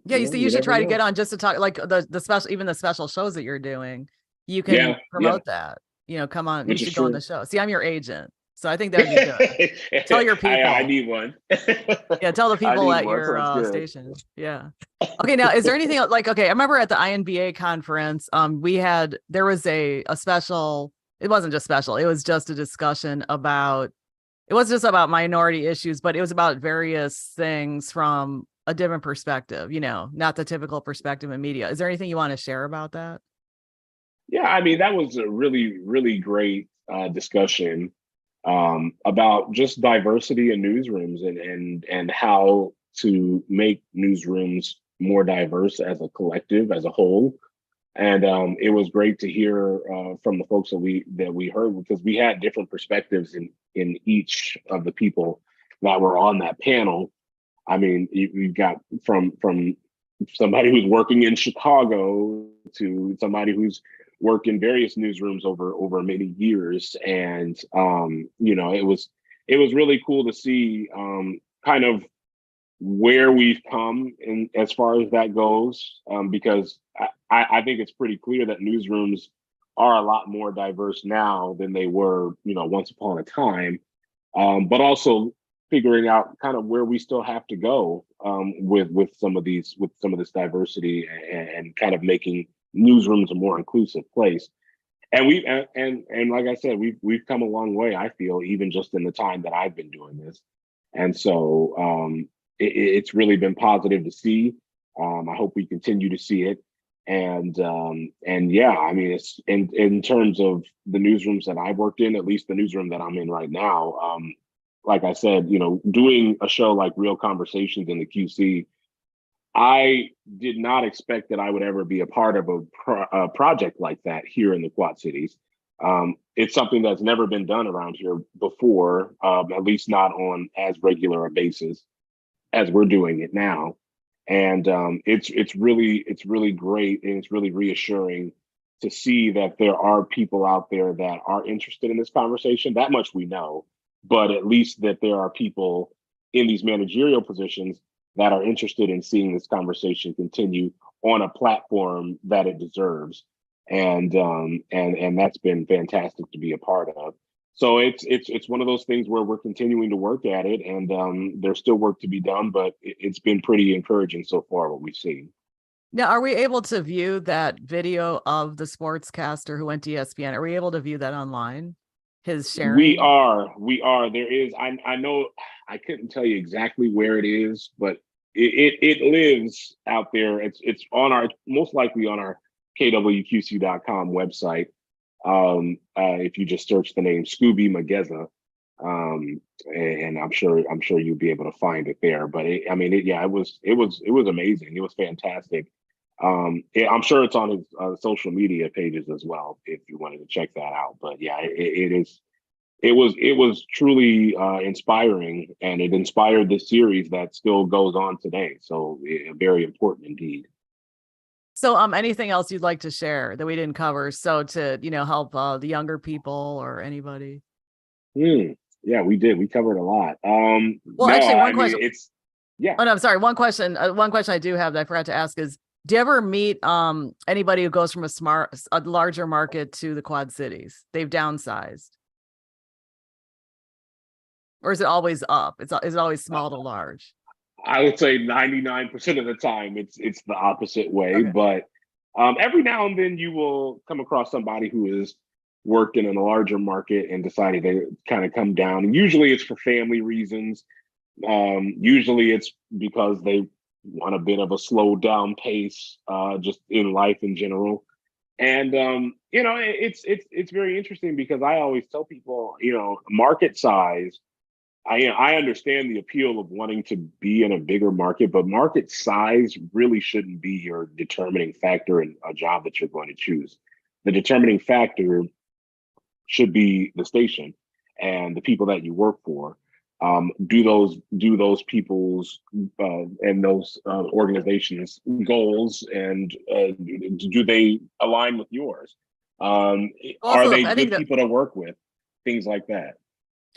yeah, you should try to get on just to talk, like the special, even the special shows that you're doing. You can promote that. Come on. You should go on the show. See, I'm your agent, so I think that'd be good. Tell your people. I need one. Yeah, tell the people at your station. Yeah. Okay, now is there anything like, okay, I remember at the INBA conference, there was a special. It wasn't just special. It was just a discussion about. It wasn't just about minority issues, but it was about various things from a different perspective, not the typical perspective in media. Is there anything you want to share about that? Yeah, I mean, that was a really, really great discussion about just diversity in newsrooms and how to make newsrooms more diverse as a collective, as a whole. And it was great to hear from the folks that we heard, because we had different perspectives in each of the people that were on that panel. I mean, you got from somebody who's working in Chicago to somebody who's worked in various newsrooms over many years, and it was really cool to see kind of where we've come in as far as that goes, because I think it's pretty clear that newsrooms are a lot more diverse now than they were, once upon a time. But also figuring out kind of where we still have to go with some of this diversity, and kind of making newsrooms a more inclusive place. And like I said, we've come a long way, I feel, even just in the time that I've been doing this. And so it's really been positive to see. I hope we continue to see it. And yeah, I mean, it's in terms of the newsrooms that I've worked in, at least the newsroom that I'm in right now. Like I said, doing a show like Real Conversations in the QC, I did not expect that I would ever be a part of a project like that here in the Quad Cities. It's something that's never been done around here before, at least not on as regular a basis as we're doing it now. And it's really great, and it's really reassuring to see that there are people out there that are interested in this conversation. That much we know, but at least that there are people in these managerial positions that are interested in seeing this conversation continue on a platform that it deserves. And that's been fantastic to be a part of. So it's one of those things where we're continuing to work at it, and there's still work to be done, but it's been pretty encouraging so far what we've seen. Now, are we able to view that video of the sportscaster who went to ESPN? Are we able to view that online? His sharing? We are. There is. I know. I couldn't tell you exactly where it is, but it lives out there. It's on our, most likely on our KWQC.com website. If you just search the name Scooby Mageza, And I'm sure you'll be able to find it there. But it was amazing. It was fantastic. I'm sure it's on his social media pages as well if you wanted to check that out. But yeah, it was truly inspiring, and it inspired this series that still goes on today. So very important indeed. So, anything else you'd like to share that we didn't cover? So to, help the younger people or anybody. Yeah, we did. We covered a lot. Well, No, actually, I one mean question. yeah. Oh, no, I'm sorry. One question I do have that I forgot to ask is, do you ever meet anybody who goes from a larger market to the Quad Cities? They've downsized, or is it always up? Is it always small to large? I would say 99% of the time it's the opposite way, Okay. but every now and then you will come across somebody who is working in a larger market and decided to kind of come down. And usually it's for family reasons. Usually it's because they want a bit of a slowed down pace, just in life in general. And it's very interesting because I always tell people, market size. I understand the appeal of wanting to be in a bigger market, but market size really shouldn't be your determining factor in a job that you're going to choose. The determining factor should be the station and the people that you work for. Do those people's and those organizations goals, and do they align with yours? Are Also, they I think good that people to work with? Things like that.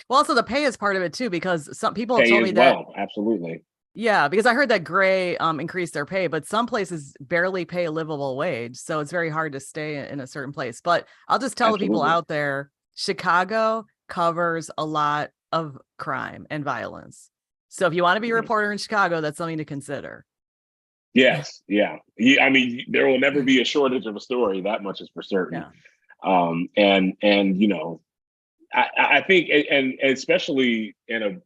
also the pay is part of it too, because some people have Pay told as me that. well, absolutely. Yeah, because I heard that Gray increased their pay, but some places barely pay a livable wage, so it's very hard to stay in a certain place. But I'll just tell the people Absolutely. out there, Chicago covers a lot of crime and violence. So if you want to be a Mhm. reporter in Chicago, that's something to consider. Yes, yeah. I mean, there will never be a shortage of a story. That much is for certain. Yeah. And I think, and especially in a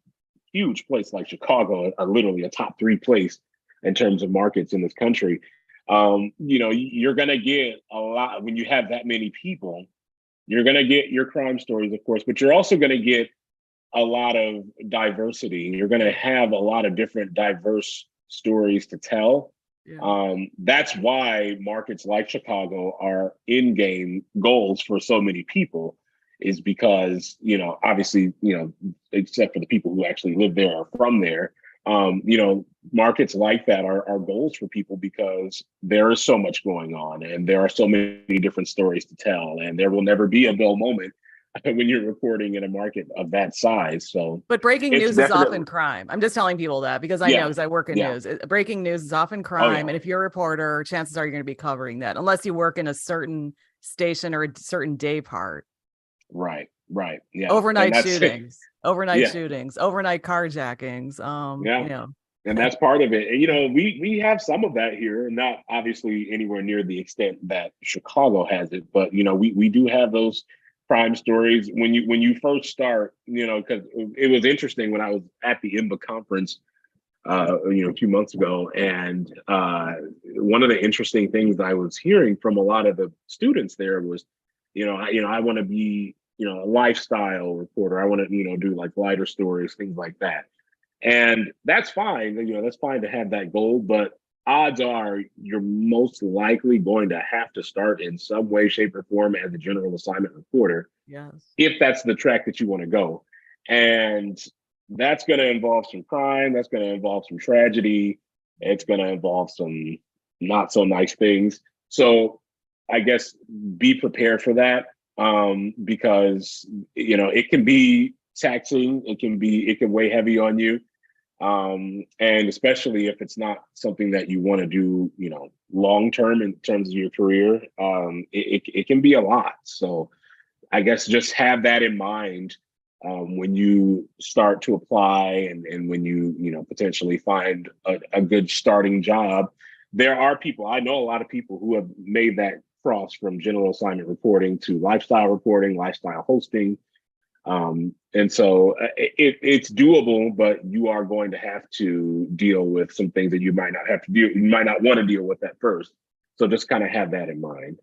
huge place like Chicago, literally a top three place in terms of markets in this country. You're gonna get a lot when you have that many people. You're gonna get your crime stories, of course, but you're also gonna get a lot of diversity. You're going to have a lot of different diverse stories to tell. Yeah. That's why markets like Chicago are in-game goals for so many people, is because, obviously, except for the people who actually live there or from there, markets like that are goals for people because there is so much going on and there are so many different stories to tell, and there will never be a dull moment when you're reporting in a market of that size. So But breaking it's news is definitely, often crime. I'm just telling people that because I know, yeah, because I work in yeah. news. Breaking news is often Oh, crime. yeah. And if you're a reporter, chances are you're going to be covering that unless you work in a certain station or a certain day part. Right, right. Yeah. And Overnight that's, shootings, overnight yeah, shootings, overnight carjackings. yeah. And that's part of it. And, we have some of that here, not obviously anywhere near the extent that Chicago has it, but, we do have those crime stories when you first start, because it was interesting when I was at the INBA conference, a few months ago. And one of the interesting things that I was hearing from a lot of the students there was, I want to be, a lifestyle reporter. I want to, do like lighter stories, things like that. And that's fine. That's fine to have that goal, but odds are you're most likely going to have to start in some way, shape, or form as a general assignment reporter Yes. if that's the track that you want to go. And that's going to involve some crime. That's going to involve some tragedy. It's going to involve some not so nice things. So I guess be prepared for that, because it can be taxing. It can weigh heavy on you, and especially if it's not something that you want to do, long term in terms of your career. It can be a lot. So I guess just have that in mind, when you start to apply, and when you potentially find a good starting job. There are people, I know a lot of people who have made that cross from general assignment reporting to lifestyle reporting, lifestyle hosting. And so it's doable, but you are going to have to deal with some things that you might not want to deal with at first. So just kind of have that in mind.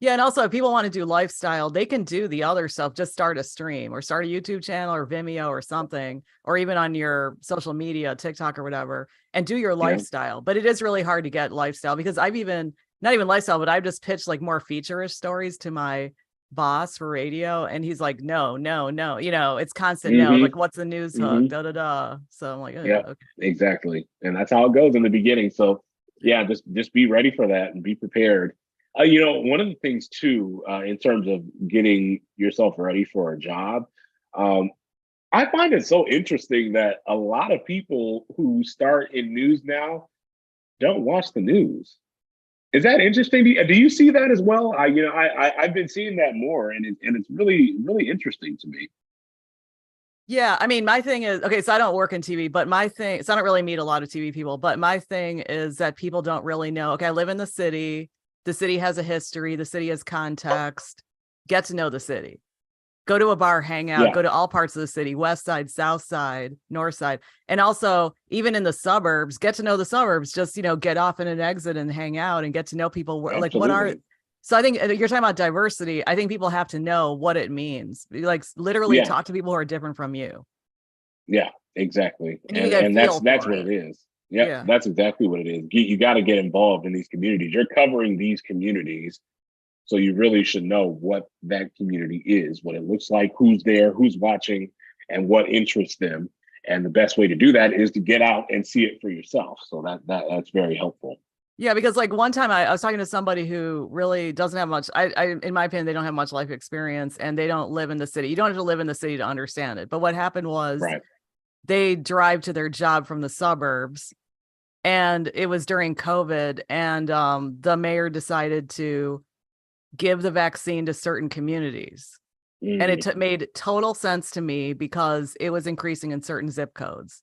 Yeah, and also if people want to do lifestyle, they can do the other stuff. Just start a stream or start a YouTube channel or Vimeo or something, or even on your social media, TikTok or whatever, and do your Yeah. lifestyle. But it is really hard to get lifestyle because I've even not even lifestyle, but I've just pitched like more feature-ish stories to my boss for radio, and he's like, no, no, no. It's constant no. Hmm. Like, what's the news hook? Hmm. Da da da. So I'm like, Yeah, okay, exactly. And that's how it goes in the beginning. So yeah. yeah, just be ready for that and be prepared. One of the things too, in terms of getting yourself ready for a job, um, I find it so interesting that a lot of people who start in news now don't watch the news. Is that interesting? Do you see that as well? I've been seeing that more, and it's really really interesting to me. Yeah, I mean, my thing is, okay, so I don't work in TV, but my thing, so I don't really meet a lot of TV people, but my thing is that people don't really know. Okay, I live in the city. The city has a history. The city has context. Get to know the city. Go to a bar, hang out, Yeah, go to all parts of the city, west side, south side, north side. And also, even in the suburbs, get to know the suburbs. Just, get off in an exit and hang out and get to know people. Like, what are, absolutely. so I think you're talking about diversity. I think people have to know what it means. Like, literally Yeah, talk to people who are different from you. yeah, exactly. And you can And get and feel that's for what it. it is. Yep, Yeah. that's exactly what it is. You got to get involved in these communities. You're covering these communities, so you really should know what that community is, what it looks like, who's there, who's watching, and what interests them. And the best way to do that is to get out and see it for yourself. So that's very helpful. Yeah, because like one time I was talking to somebody who really doesn't have much, in my opinion, they don't have much life experience and they don't live in the city. You don't have to live in the city to understand it. But what happened was Right. they drive to their job from the suburbs, and it was during COVID, and the mayor decided to give the vaccine to certain communities. And Mm, it made total sense to me because it was increasing in certain zip codes.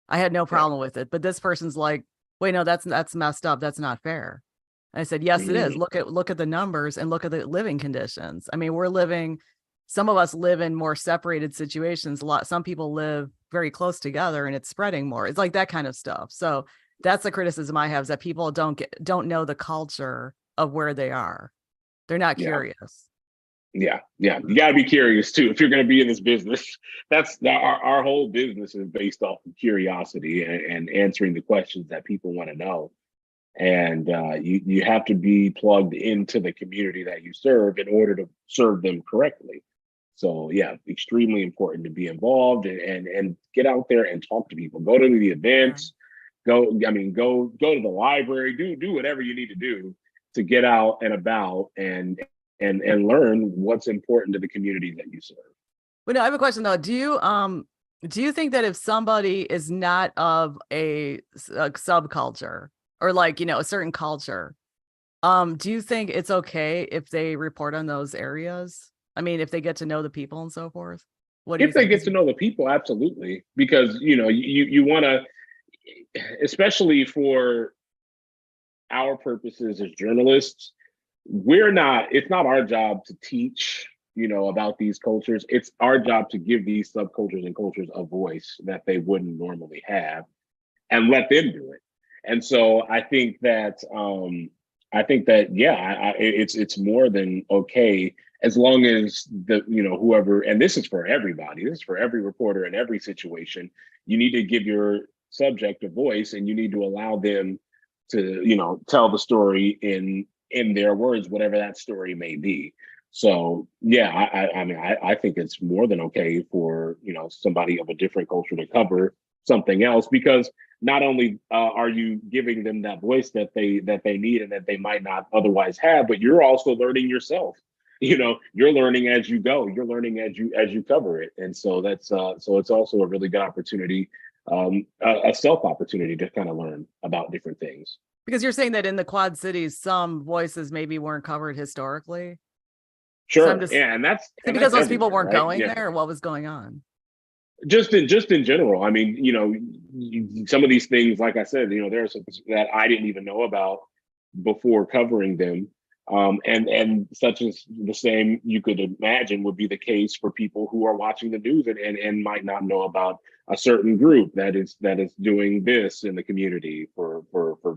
I had no yeah. problem with it. But this person's like, wait, no, that's messed up. That's not fair. And I said, yes, it is. Mm, Look at the numbers and look at the living conditions. I mean, some of us live in more separated situations. Some people live very close together and it's spreading more. It's like that kind of stuff. So that's the criticism I have, is that people don't know the culture of where they are. They're not yeah. curious. Yeah, yeah. You got to be curious too if you're going to be in this business. Our whole business is based off of curiosity and answering the questions that people want to know. And you have to be plugged into the community that you serve in order to serve them correctly. So yeah, extremely important to be involved and get out there and talk to people. Go to the Yeah. events. Go to the library. Do whatever you need to do to get out and about and learn what's important to the community that you serve. But no, I have a question though. Do you think that if somebody is not of a subculture or like, a certain culture, do you think it's okay if they report on those areas? I mean, if they get to know the people and so forth? What do you If they think? get to know the people, absolutely, because you want to, especially for our purposes as journalists, it's not our job to teach about these cultures. It's our job to give these subcultures and cultures a voice that they wouldn't normally have and let them do it. And so I think that yeah, it's more than okay as long as whoever, and this is for everybody, this is for every reporter in every situation. You need to give your subject a voice, and you need to allow them to tell the story in their words, whatever that story may be. So yeah, I think it's more than okay for somebody of a different culture to cover something else, because not only are you giving them that voice that they need and that they might not otherwise have, but you're also learning yourself. You're learning as you go. You're learning as you cover it, and so so it's also a really good opportunity, a self opportunity to kind of learn about different things. Because you're saying that in the Quad Cities, some voices maybe weren't covered historically. So I'm Sure, just, yeah, and that's is it and because that's those people everywhere, weren't right? going Yeah, there or what was going on? just in general. I mean, some of these things, like I said, there are some that I didn't even know about before covering them. And such as the same you could imagine would be the case for people who are watching the news and might not know about a certain group that is doing this in the community for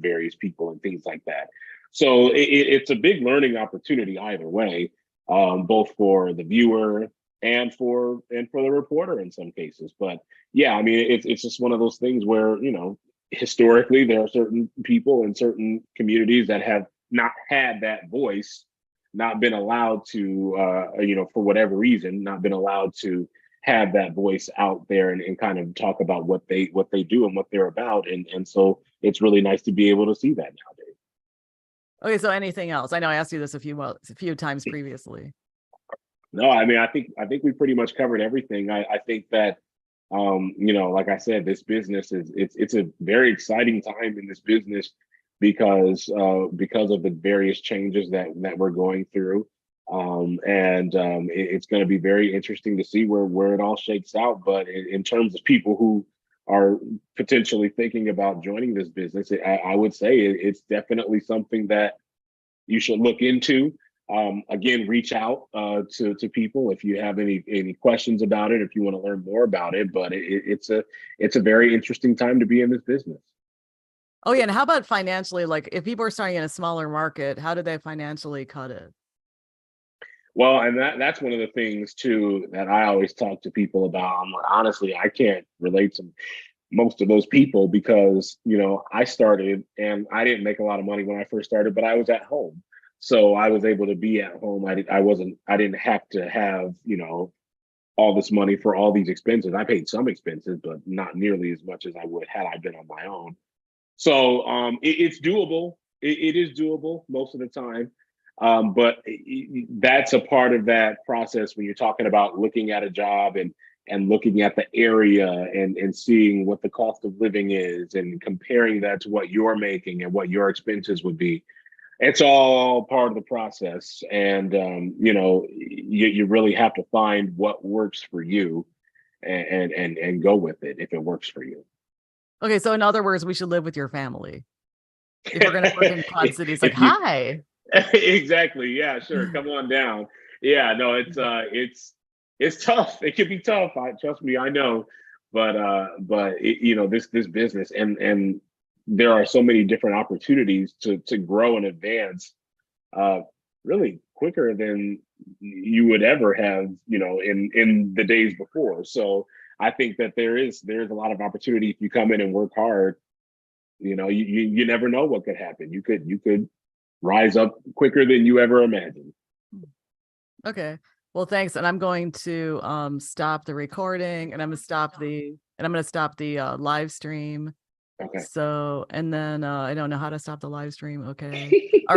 various people and things like that. So it's a big learning opportunity either way, both for the viewer and for the reporter in some cases. But yeah, I mean, it's just one of those things where, you know, historically there are certain people in certain communities that have not had that voice, not been allowed to, you know, for whatever reason, not been allowed to have that voice out there and kind of talk about what they do and what they're about. And so it's really nice to be able to see that nowadays. Okay, so anything else? I know I asked you this a few times previously. No, I mean, I think we pretty much covered everything. I think that, you know, like I said, this business it's a very exciting time in this business because of the various changes that we're going through. It's going to be very interesting to see where it all shakes out. But in terms of people who are potentially thinking about joining this business, I would say it's definitely something that you should look into. Again, reach out to people if you have any questions about it, if you want to learn more about it. But it's a very interesting time to be in this business. Oh yeah, and how about financially? Like if people are starting in a smaller market, how do they financially cut it? Well, and that's one of the things too that I always talk to people about. I'm like, honestly, I can't relate to most of those people because, you know, I started and I didn't make a lot of money when I first started, but I was at home. So I was able to be at home. I didn't have to have, you know, all this money for all these expenses. I paid some expenses, but not nearly as much as I would had I been on my own. So it's doable. It is doable most of the time. But that's a part of that process when you're talking about looking at a job and looking at the area and seeing what the cost of living is and comparing that to what you're making and what your expenses would be. It's all part of the process. And, you know, you really have to find what works for you and go with it if it works for you. Okay, so in other words, we should live with your family. If we're gonna work in Quad Cities, like, If you hi. exactly, yeah, sure, come on down. Yeah, no, it's tough. It can be tough. Trust me, I know. But you know, this business and there are so many different opportunities to grow and advance uh really quicker than you would ever have, you know, in the days before. So I think that there's a lot of opportunity if you come in and work hard. You know, you never know what could happen. You could rise up quicker than you ever imagined. Okay. Well, thanks. And I'm going to stop the recording and I'm gonna stop the live stream. Okay. So, and then I don't know how to stop the live stream. Okay. All right.